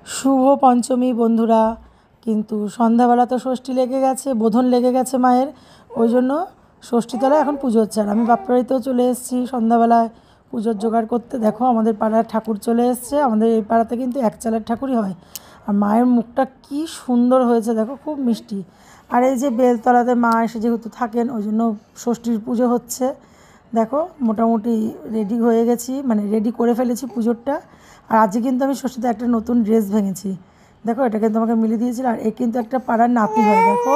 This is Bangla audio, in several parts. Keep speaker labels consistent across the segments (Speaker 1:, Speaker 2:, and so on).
Speaker 1: শুভ পঞ্চমী বন্ধুরা। কিন্তু সন্ধ্যাবেলা তো ষষ্ঠী লেগে গেছে, বোধন লেগে গেছে মায়ের, ওই জন্য ষষ্ঠীতলায় এখন পুজো হচ্ছে। আর আমি বাপবাড়িতেও চলে এসেছি সন্ধ্যাবেলায় পুজোর জোগাড় করতে। দেখো আমাদের পাড়ার ঠাকুর চলে এসছে। আমাদের এই পাড়াতে কিন্তু এক চালের ঠাকুরই হয়। আর মায়ের মুখটা কি সুন্দর হয়েছে দেখো, খুব মিষ্টি। আর এই যে বেলতলাতে মা এসে যেহেতু থাকেন, ওই জন্য ষষ্ঠীর পুজো হচ্ছে। দেখো মোটামুটি রেডি হয়ে গেছি, মানে রেডি করে ফেলেছি পুজোরটা। আর আজকে কিন্তু আমি ষষ্ঠীতে একটা নতুন ড্রেস ভেঙেছি। দেখো এটা কিন্তু আমাকে মিলিয়ে দিয়েছিল। আর এ কিন্তু একটা পাড়ার নাতি হয়, দেখো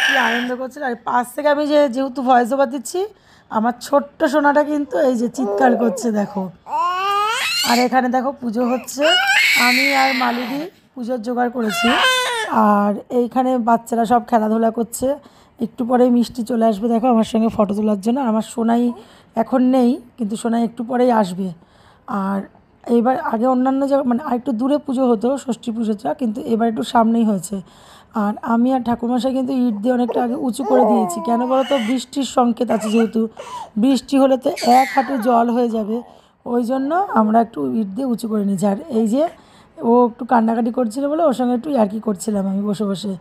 Speaker 1: কি আনন্দ করছিল। আর পাশ থেকে আমি যেহেতু ভয়েস ওভার দিচ্ছি, আমার ছোট্ট সোনাটা কিন্তু এই যে চিৎকার করছে দেখো। আর এখানে দেখো পুজো হচ্ছে, আমি আর মালিদি পুজোর জোগাড় করেছি। আর এইখানে বাচ্চারা সব খেলাধুলা করছে। একটু পরেই মিষ্টি চলে আসবে দেখো আমার সঙ্গে ফটো তোলার জন্য। আমার সোনাই এখন নেই, কিন্তু সোনাই একটু পরেই আসবে। আর এইবার আগে অন্যান্য জায়গা মানে আরেকটু দূরে পুজো হতো ষষ্ঠী পুজোটা, কিন্তু এবার একটু সামনেই হয়েছে। আর আমি আর ঠাকুরমশাই কিন্তু ইট দিয়ে অনেকটা আগে উঁচু করে দিয়েছি। কেন বলো তো, বৃষ্টির সংকেত আছে, যেহেতু বৃষ্টি হলে তো এক হাঁটু জল হয়ে যাবে, ওই জন্য আমরা একটু ইট দিয়ে উঁচু করে নিয়েছি। আর এই যে ও একটু কান্নাকাটি করছিল বলে ওর সঙ্গে একটু ইয়ার্কি করছিলাম আমি বসে বসে।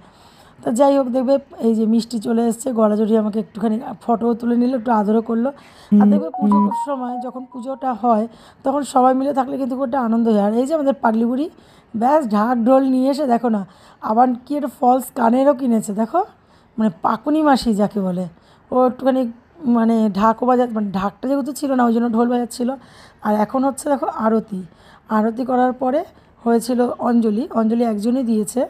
Speaker 1: তা যাই হোক, দেখবে এই যে মিষ্টি চলে এসছে, গলা জড়িয়ে আমাকে একটুখানি ফটোও তুলে নিল, একটু আদরও করলো। আর দেখবে পুজোর সময় যখন পুজোটা হয়, তখন সবাই মিলে থাকলে কিন্তু একটা আনন্দ হয়। আর এই যে আমাদের পাগলি বুড়ি ব্যাস ঢাক ঢোল নিয়ে এসে দেখো না, আবার কি একটা ফলস কানেরও কিনেছে দেখো, মানে পাকুনি মাসি যাকে বলে। ও একটুখানি মানে ঢাকও মানে ঢাকটা যেহেতু ছিল না, ওই জন্য ঢোল বাজাচ্ছিল। আর এখন হচ্ছে দেখো আরতি। আরতি করার পরে হয়েছিল অঞ্জলি। অঞ্জলি একজনই দিয়েছে।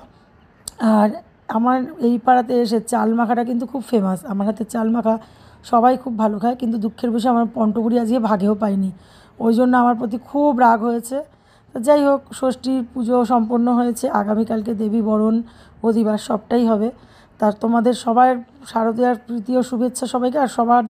Speaker 1: আর আমার এই পাড়াতে এসে চাল মাখাটা কিন্তু খুব ফেমাস। আমার হাতে চাল মাখা সবাই খুব ভালো খায়, কিন্তু দুঃখের বিষয় আমার পন্টপুরি আজকে ভাগেও পাইনি, ওই জন্য আমার প্রতি খুব রাগ হয়েছে। তো যাই হোক, ষষ্ঠীর পুজো সম্পন্ন হয়েছে। আগামীকালকে দেবী বরণ অধিবাস সবটাই হবে। তার তোমাদের সবার শারদীয়ার প্রীতি ও শুভেচ্ছা সবাইকে। আর সবার